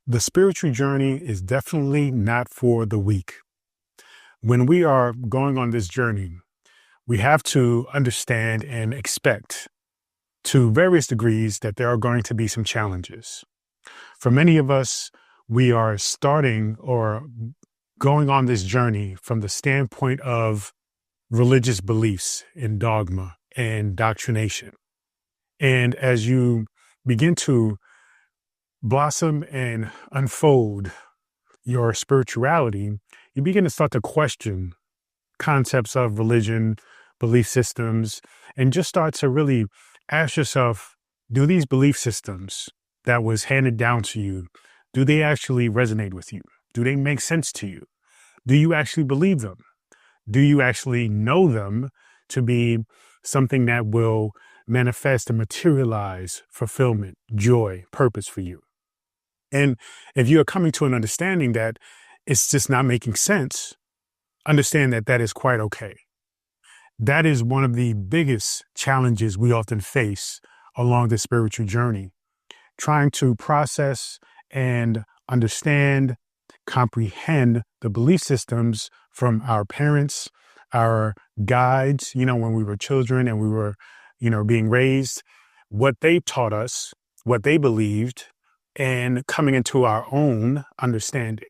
The spiritual journey is definitely not for the weak. When we are going on this journey, we have to understand and expect to various degrees that there are going to be some challenges. For many of us, we are starting or going on this journey from the standpoint of religious beliefs and dogma and doctrination. And as you begin to blossom and unfold your spirituality, you begin to start to question concepts of religion, belief systems, and just start to really ask yourself, do these belief systems that was handed down to you, do they actually resonate with you? Do they make sense to you? Do you actually believe them? Do you actually know them to be something that will manifest and materialize fulfillment, joy, purpose for you? And if you're coming to an understanding that it's just not making sense, understand that that is quite okay. That is one of the biggest challenges we often face along the spiritual journey, trying to process and understand, comprehend the belief systems from our parents, our guides, when we were children and we were, being raised, what they taught us, what they believed, and coming into our own understanding.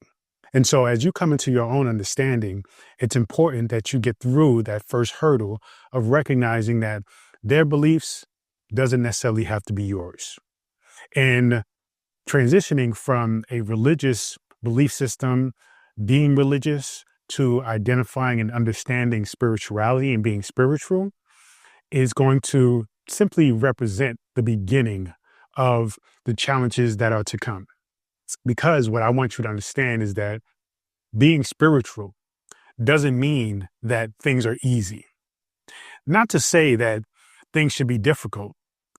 And so as you come into your own understanding, it's important that you get through that first hurdle of recognizing that their beliefs doesn't necessarily have to be yours. And transitioning from a religious belief system, being religious, to identifying and understanding spirituality and being spiritual is going to simply represent the beginning of the challenges that are to come. Because what I want you to understand is that being spiritual doesn't mean that things are easy. Not to say that things should be difficult,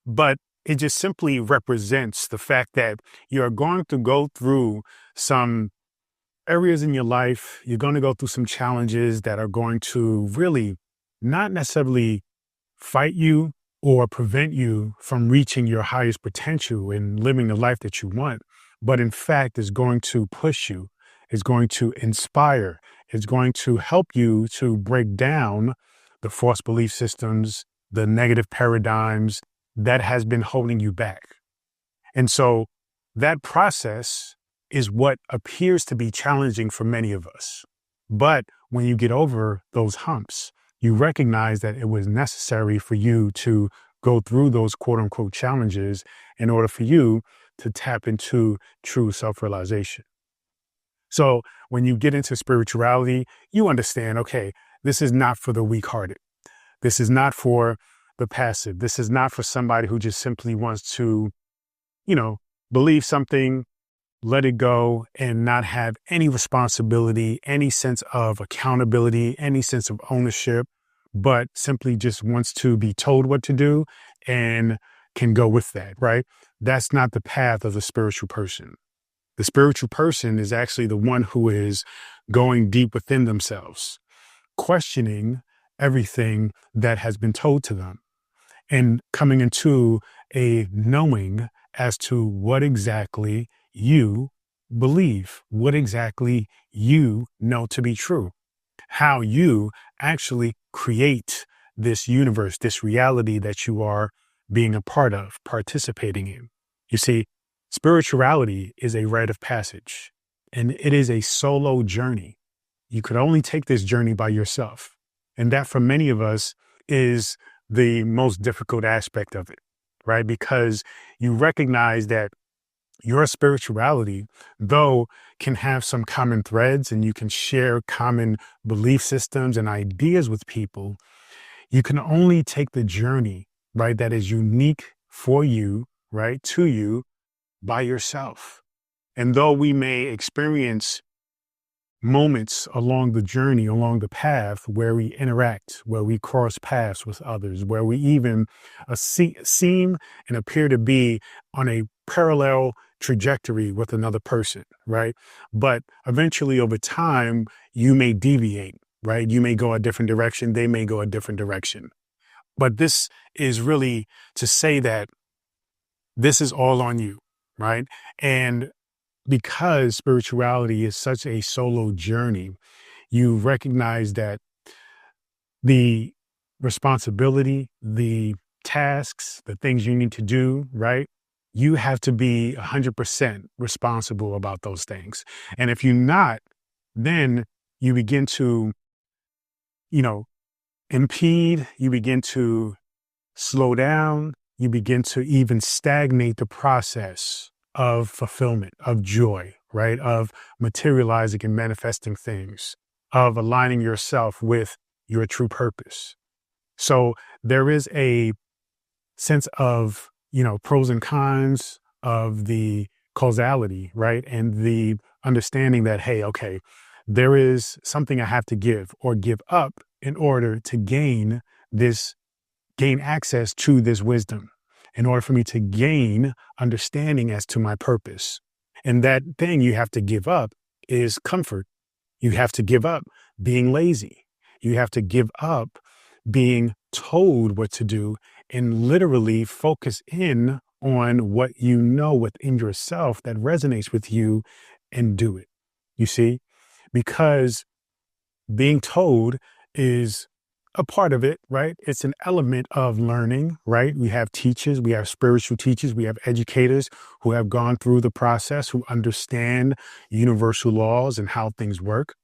but it just simply represents the fact that you're going to go through some areas in your life. You're going to go through some challenges that are going to really not necessarily fight you or prevent you from reaching your highest potential and living the life that you want, but in fact is going to push you, is going to inspire, is going to help you to break down the false belief systems, the negative paradigms that has been holding you back. And so that process is what appears to be challenging for many of us. But when you get over those humps, you recognize that it was necessary for you to go through those quote unquote challenges in order for you to tap into true self-realization. So when you get into spirituality, you understand, okay, this is not for the weak-hearted. This is not for the passive. This is not for somebody who just simply wants to, believe something, let it go, and not have any responsibility, any sense of accountability, any sense of ownership, but simply just wants to be told what to do and can go with that, right? That's not the path of the spiritual person. The spiritual person is actually the one who is going deep within themselves, questioning everything that has been told to them and coming into a knowing as to what exactly you believe, what exactly you know to be true, how you actually create this universe, this reality that you are being a part of, participating in. You see, spirituality is a rite of passage, and it is a solo journey. You could only take this journey by yourself. And that for many of us is the most difficult aspect of it, right? Because you recognize that your spirituality, though, can have some common threads and you can share common belief systems and ideas with people, you can only take the journey, right, that is unique for you, right, to you by yourself. And though we may experience moments along the journey, along the path where we interact, where we cross paths with others, where we even seem and appear to be on a parallel trajectory with another person, right? But eventually over time, you may deviate, right? You may go a different direction. They may go a different direction. But this is really to say that this is all on you, right? And because spirituality is such a solo journey, you recognize that the responsibility, the tasks, the things you need to do, right? You have to be 100% responsible about those things. And if you're not, then you begin to, you know, impede, you begin to slow down, you begin to even stagnate the process of fulfillment, of joy, right? Of materializing and manifesting things, of aligning yourself with your true purpose. So there is a sense of, pros and cons of the causality, right? And the understanding that, hey, okay, there is something I have to give or give up in order to gain access to this wisdom, in order for me to gain understanding as to my purpose. And that thing you have to give up is comfort. You have to give up being lazy. You have to give up being told what to do and literally focus in on what you know within yourself that resonates with you and do it. You see, because being told is a part of it, right? It's an element of learning, right? We have teachers, we have spiritual teachers, we have educators who have gone through the process, who understand universal laws and how things work.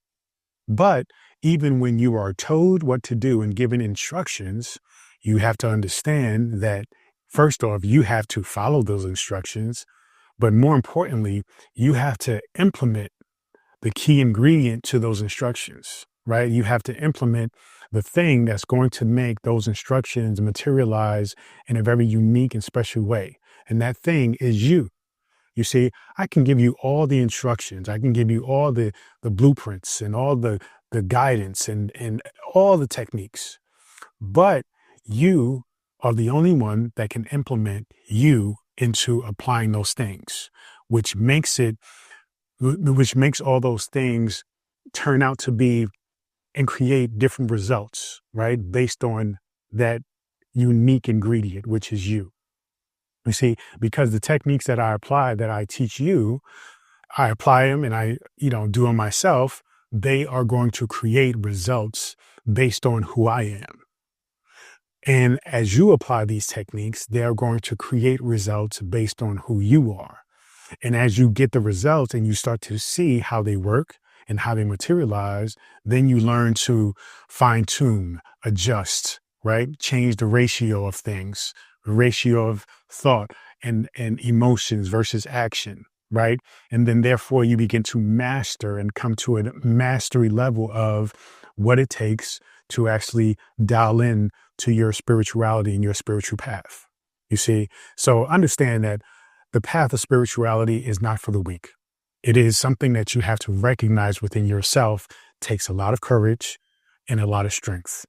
But even when you are told what to do and given instructions, you have to understand that, first off, you have to follow those instructions. But more importantly, you have to implement the key ingredient to those instructions, right? You have to implement the thing that's going to make those instructions materialize in a very unique and special way. And that thing is you. You see, I can give you all the instructions. I can give you all the blueprints and all the guidance and all the techniques. But you are the only one that can implement you into applying those things, which makes all those things turn out to be and create different results, right? Based on that unique ingredient, which is you. You see, because the techniques that I apply, that I teach you, I apply them and I, do them myself. They are going to create results based on who I am. And as you apply these techniques, they are going to create results based on who you are. And as you get the results and you start to see how they work and how they materialize, then you learn to fine tune, adjust, right? Change the ratio of things, the ratio of thought and emotions versus action, right? And then therefore you begin to master and come to a mastery level of what it takes to actually dial in to your spirituality and your spiritual path. You see? So understand that the path of spirituality is not for the weak. It is something that you have to recognize within yourself. Takes a lot of courage and a lot of strength.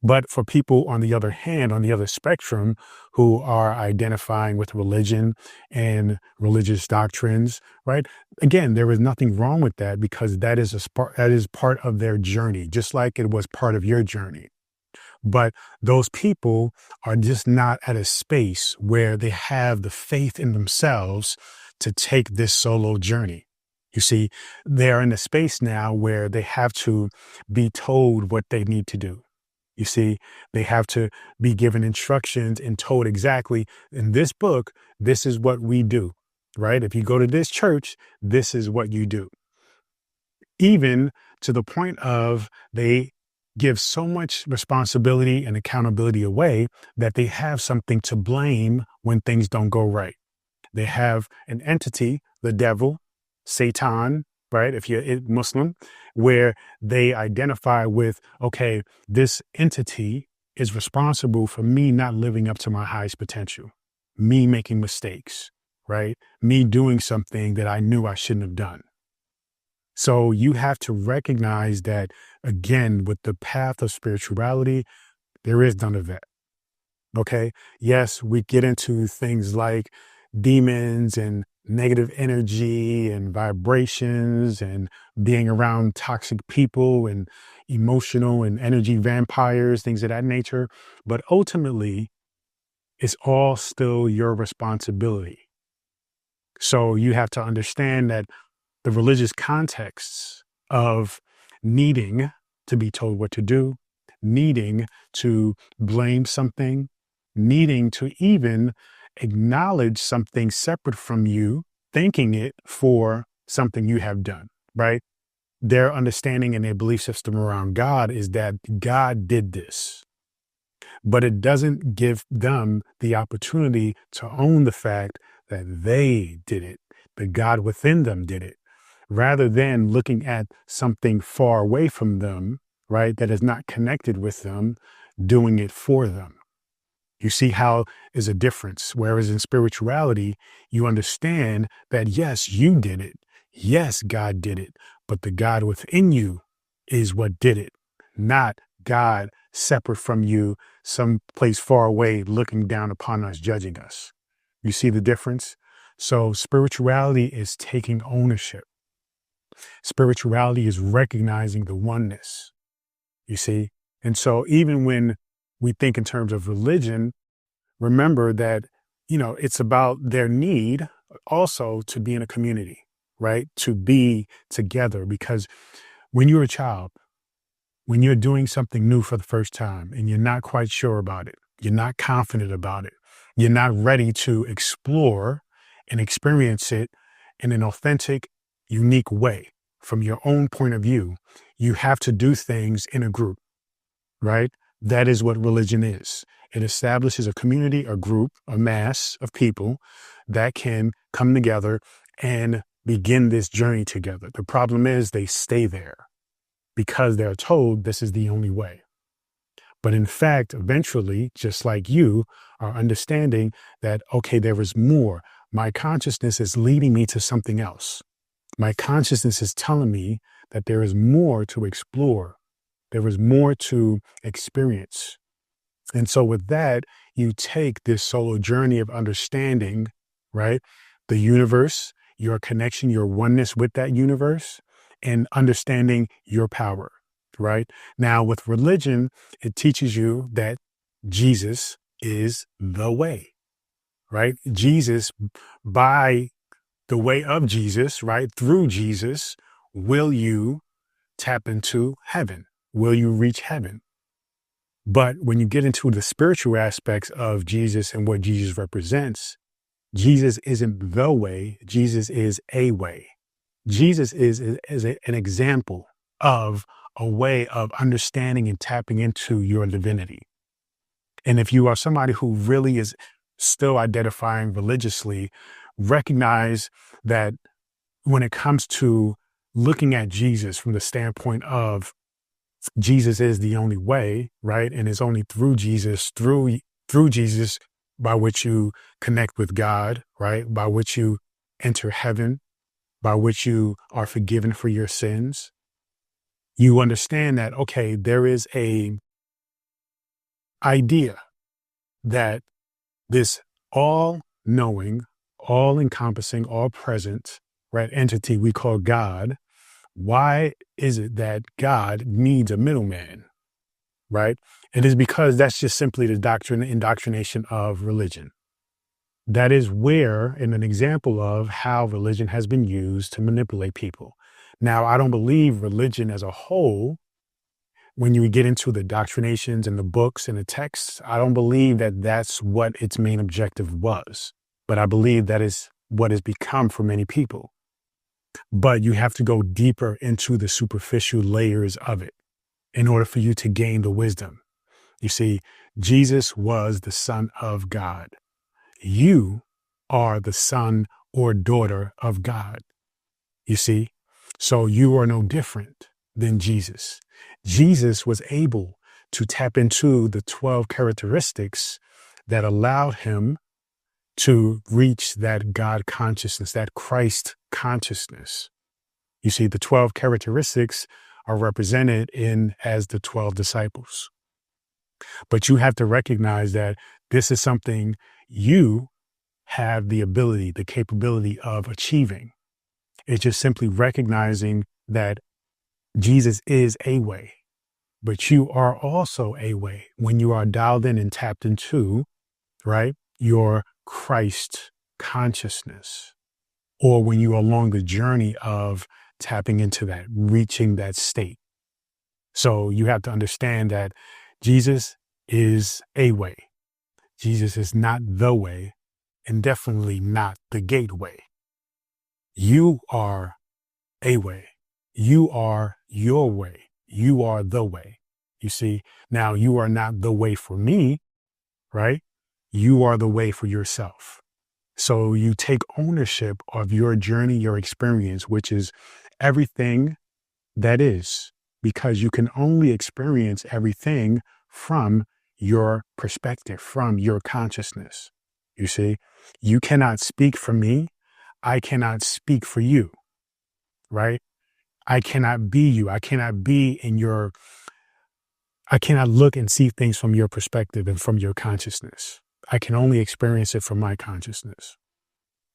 But for people on the other hand, on the other spectrum, who are identifying with religion and religious doctrines, right? Again, there is nothing wrong with that because that is part of their journey, just like it was part of your journey. But those people are just not at a space where they have the faith in themselves to take this solo journey. You see, they're in a space now where they have to be told what they need to do. You see, they have to be given instructions and told exactly in this book, this is what we do, right? If you go to this church, this is what you do. Even to the point of they give so much responsibility and accountability away that they have something to blame when things don't go right. They have an entity, the devil, Satan, right? If you're a Muslim, where they identify with, okay, this entity is responsible for me not living up to my highest potential, me making mistakes, right? Me doing something that I knew I shouldn't have done. So you have to recognize that, again, with the path of spirituality, there is none of that. Okay. Yes, we get into things like demons and negative energy and vibrations and being around toxic people and emotional and energy vampires, things of that nature. But ultimately, it's all still your responsibility. So you have to understand that the religious contexts of needing to be told what to do, needing to blame something, needing to even acknowledge something separate from you, thanking it for something you have done, right? Their understanding and their belief system around God is that God did this, but it doesn't give them the opportunity to own the fact that they did it, that God within them did it, rather than looking at something far away from them, right, that is not connected with them, doing it for them. You see how is a difference. Whereas in spirituality, you understand that yes, you did it. Yes, God did it. But the God within you is what did it, not God separate from you, someplace far away, looking down upon us, judging us. You see the difference? So spirituality is taking ownership. Spirituality is recognizing the oneness, you see? And so even when we think in terms of religion, remember that, it's about their need also to be in a community, right? To be together. Because when you're a child, when you're doing something new for the first time and you're not quite sure about it, you're not confident about it, you're not ready to explore and experience it in an authentic, unique way from your own point of view, you have to do things in a group, right? That is what religion is. It establishes a community, a group, a mass of people that can come together and begin this journey together. The problem is they stay there because they're told this is the only way. But in fact, eventually, just like you are understanding that, okay, there is more. My consciousness is leading me to something else. My consciousness is telling me that there is more to explore. There is more to experience. And so with that, you take this solo journey of understanding, right? The universe, your connection, your oneness with that universe, and understanding your power, right? Now with religion, it teaches you that Jesus is the way, right? Jesus, by the way of Jesus, right? Through Jesus, will you tap into heaven? Will you reach heaven? But when you get into the spiritual aspects of Jesus and what Jesus represents, Jesus isn't the way, Jesus is a way. Jesus is an example of a way of understanding and tapping into your divinity. And if you are somebody who really is still identifying religiously, recognize that when it comes to looking at Jesus from the standpoint of Jesus is the only way, right? And it's only through Jesus by which you connect with God, right? By which you enter heaven, by which you are forgiven for your sins. You understand that, okay, there is a idea that this all knowing, all encompassing, all present, right, entity we call God, why is it that God needs a middleman? Right? It is because that's just simply the indoctrination of religion. That is where, in an example of how religion has been used to manipulate people. Now, I don't believe religion as a whole, when you get into the doctrinations and the books and the texts, I don't believe that that's what its main objective was. But I believe that is what it's become for many people. But you have to go deeper into the superficial layers of it in order for you to gain the wisdom. You see, Jesus was the Son of God. You are the son or daughter of God. You see, so you are no different than Jesus. Jesus was able to tap into the 12 characteristics that allowed him to reach that God consciousness, that Christ consciousness. You see, the 12 characteristics are represented in as the 12 disciples. But you have to recognize that this is something you have the ability, the capability of achieving. It's just simply recognizing that Jesus is a way, but you are also a way when you are dialed in and tapped into, right, your Christ consciousness. or when you are along the journey of tapping into that, reaching that state. So you have to understand that Jesus is a way. Jesus is not the way, and definitely not the gateway. You are a way. You are your way. You are the way. You see, now you are not the way for me, right? You are the way for yourself. So you take ownership of your journey, your experience, which is everything that is, because you can only experience everything from your perspective, from your consciousness. You see, you cannot speak for me. I cannot speak for you, right? I cannot be you. I cannot look and see things from your perspective and from your consciousness. I can only experience it from my consciousness.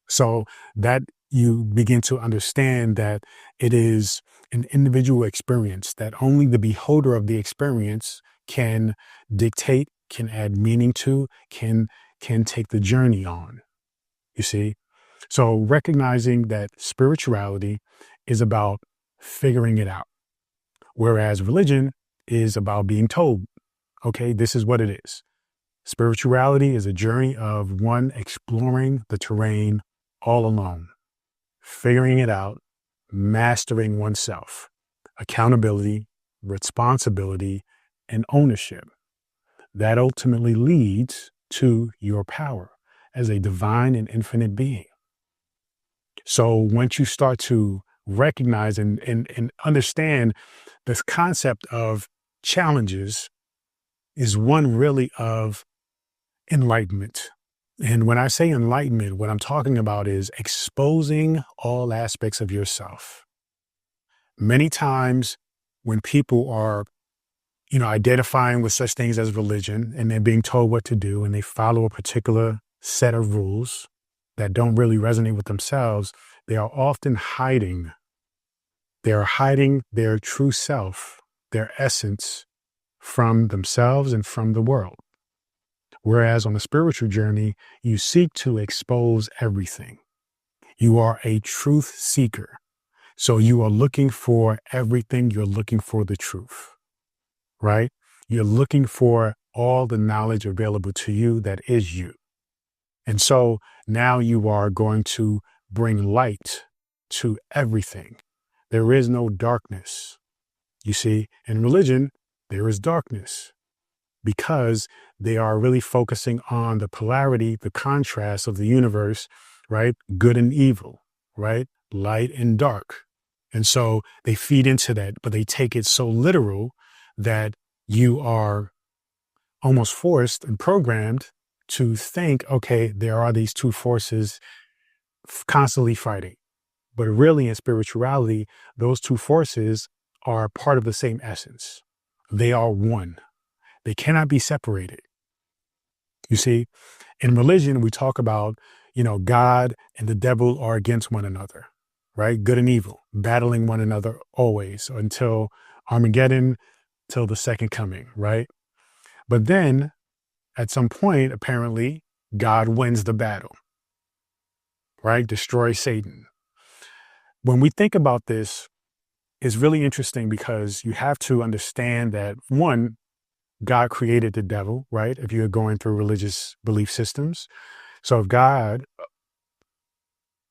So that you begin to understand that it is an individual experience that only the beholder of the experience can dictate, can add meaning to, can take the journey on. You see? So recognizing that spirituality is about figuring it out, whereas religion is about being told, okay, this is what it is. Spirituality is a journey of one exploring the terrain all alone, figuring it out, mastering oneself, accountability, responsibility, and ownership. That ultimately leads to your power as a divine and infinite being. So once you start to recognize and understand this concept of challenges is one really of enlightenment. And when I say enlightenment, what I'm talking about is exposing all aspects of yourself. Many times when people are, identifying with such things as religion and they're being told what to do and they follow a particular set of rules that don't really resonate with themselves, they are often hiding. They are hiding their true self, their essence from themselves and from the world. Whereas on the spiritual journey, you seek to expose everything. You are a truth seeker. So you are looking for everything. You're looking for the truth, right? You're looking for all the knowledge available to you that is you. And so now you are going to bring light to everything. There is no darkness. You see, in religion, there is darkness because they are really focusing on the polarity, the contrast of the universe, right? Good and evil, right? Light and dark. And so they feed into that, but they take it so literal that you are almost forced and programmed to think, okay, there are these two forces constantly fighting. But really in spirituality, those two forces are part of the same essence. They are one. They cannot be separated. You see, in religion, we talk about, God and the devil are against one another, right? Good and evil, battling one another always until Armageddon, till the second coming, right? But then at some point, apparently, God wins the battle, right? Destroys Satan. When we think about this, it's really interesting because you have to understand that, one, God created the devil, right? If you're going through religious belief systems. So if God,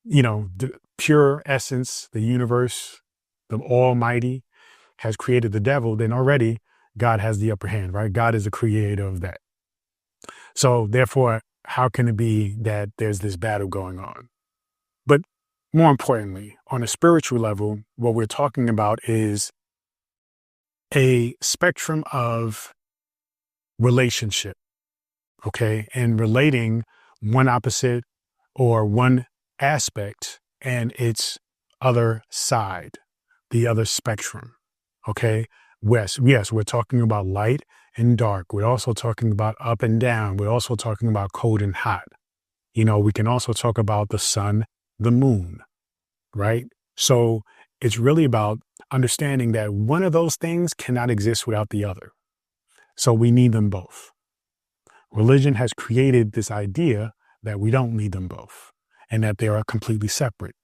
the pure essence, the universe, the Almighty has created the devil, then already God has the upper hand, right? God is the creator of that. So therefore, how can it be that there's this battle going on? But more importantly, on a spiritual level, what we're talking about is a spectrum of relationship, okay? And relating one opposite or one aspect and its other side, the other spectrum, okay? Yes, we're talking about light and dark. We're also talking about up and down. We're also talking about cold and hot. We can also talk about the sun, the moon, right? So it's really about understanding that one of those things cannot exist without the other. So we need them both. Religion has created this idea that we don't need them both and that they are completely separate.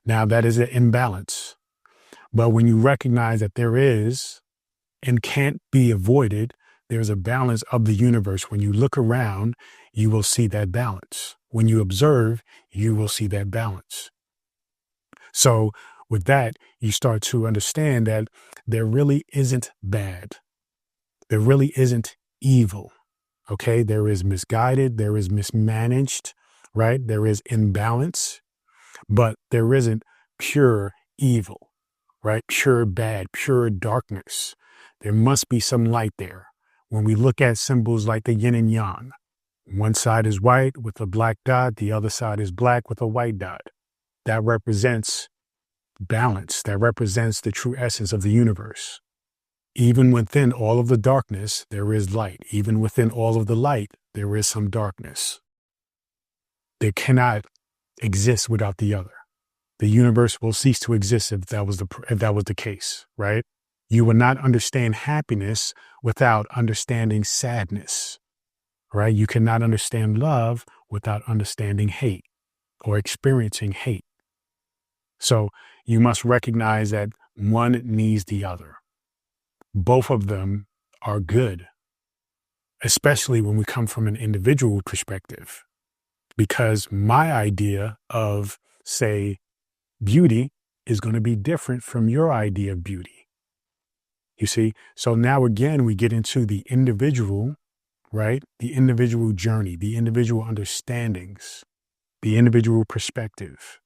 Now, that is an imbalance. But when you recognize that there is and can't be avoided, there's a balance of the universe. When you look around, you will see that balance. When you observe, you will see that balance. So with that, you start to understand that there really isn't bad. There really isn't evil. Okay. There is misguided. There is mismanaged, right? There is imbalance, but there isn't pure evil, right? Pure bad, pure darkness. There must be some light there. When we look at symbols like the yin and yang, one side is white with a black dot, the other side is black with a white dot. That represents balance. That represents the true essence of the universe. Even within all of the darkness, there is light. Even within all of the light, there is some darkness. They cannot exist without the other. The universe will cease to exist if that was the case, right? You will not understand happiness without understanding sadness, right? You cannot understand love without understanding hate or experiencing hate. So you must recognize that one needs the other. Both of them are good, especially when we come from an individual perspective, because my idea of, say, beauty is going to be different from your idea of beauty. You see? So now again, we get into the individual, right? The individual journey, the individual understandings, the individual perspective.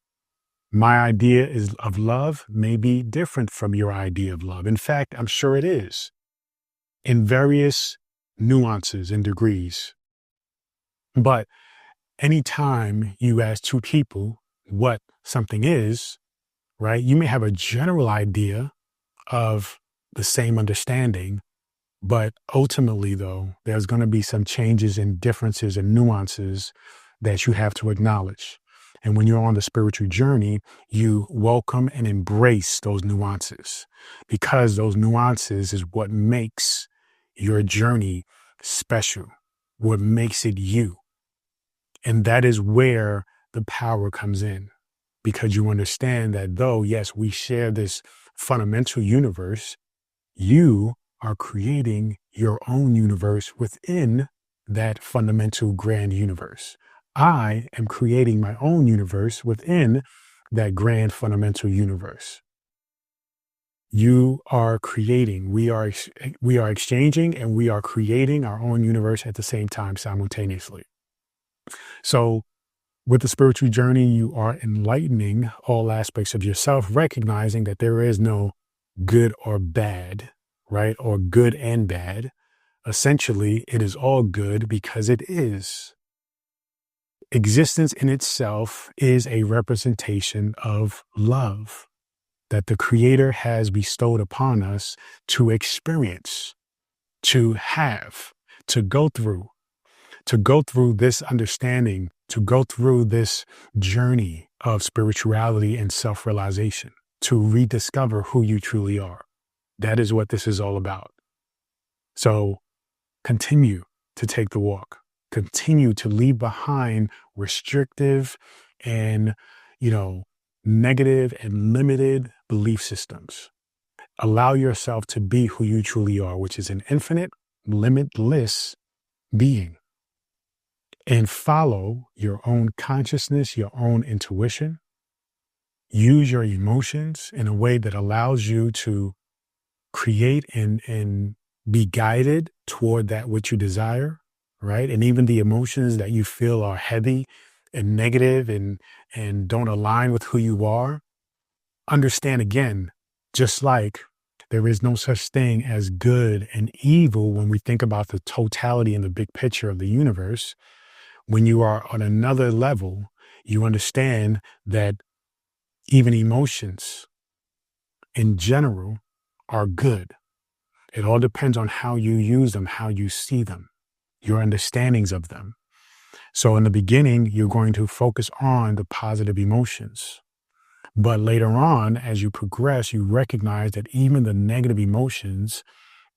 My idea of love may be different from your idea of love. In fact, I'm sure it is in various nuances and degrees. But anytime you ask two people what something is, right, you may have a general idea of the same understanding, but ultimately, though, there's going to be some changes and differences and nuances that you have to acknowledge. And when you're on the spiritual journey, you welcome and embrace those nuances, because those nuances is what makes your journey special, what makes it you. And that is where the power comes in, because you understand that though, yes, we share this fundamental universe, you are creating your own universe within that fundamental grand universe. I am creating my own universe within that grand fundamental universe. You are creating, we are exchanging, and we are creating our own universe at the same time simultaneously. So with the spiritual journey, you are enlightening all aspects of yourself, recognizing that there is no good or bad, right? Or good and bad. Essentially, it is all good because it is. Existence in itself is a representation of love that the Creator has bestowed upon us to experience, to have, to go through this understanding, to go through this journey of spirituality and self-realization, to rediscover who you truly are. That is what this is all about. So continue to take the walk. Continue to leave behind restrictive and, negative and limited belief systems. Allow yourself to be who you truly are, which is an infinite, limitless being. And follow your own consciousness, your own intuition. Use your emotions in a way that allows you to create and be guided toward that which you desire, right? And even the emotions that you feel are heavy and negative and don't align with who you are, understand again, just like there is no such thing as good and evil when we think about the totality and the big picture of the universe. When you are on another level, you understand that even emotions in general are good. It all depends on how you use them, how you see them, your understandings of them. So in the beginning, you're going to focus on the positive emotions. But later on, as you progress, you recognize that even the negative emotions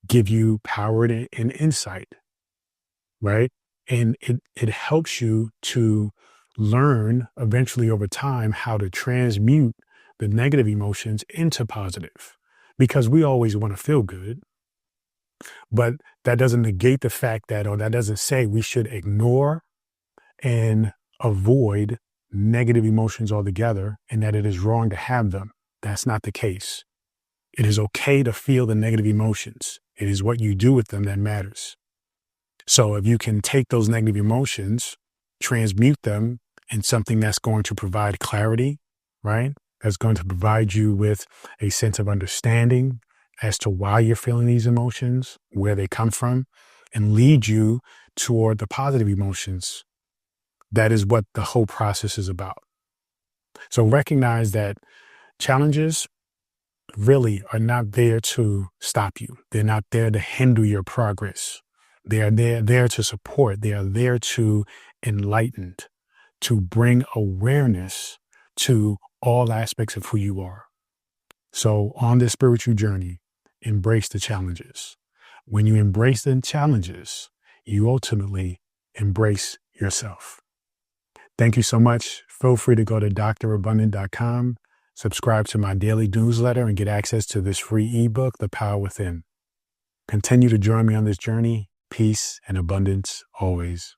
give you power and insight, right? And it helps you to learn eventually over time how to transmute the negative emotions into positive, because we always want to feel good. But that doesn't negate the fact that, or that doesn't say we should ignore and avoid negative emotions altogether, and that it is wrong to have them. That's not the case. It is okay to feel the negative emotions. It is what you do with them that matters. So if you can take those negative emotions, transmute them in something that's going to provide clarity, right? That's going to provide you with a sense of understanding as to why you're feeling these emotions, where they come from, and lead you toward the positive emotions. That is what the whole process is about. So recognize that challenges really are not there to stop you. They're not there to hinder your progress. They are there to support. They are there to enlighten, to bring awareness to all aspects of who you are. So on this spiritual journey, embrace the challenges. When you embrace the challenges, you ultimately embrace yourself. Thank you so much. Feel free to go to drabundant.com, subscribe to my daily newsletter, and get access to this free ebook, The Power Within. Continue to join me on this journey. Peace and abundance always.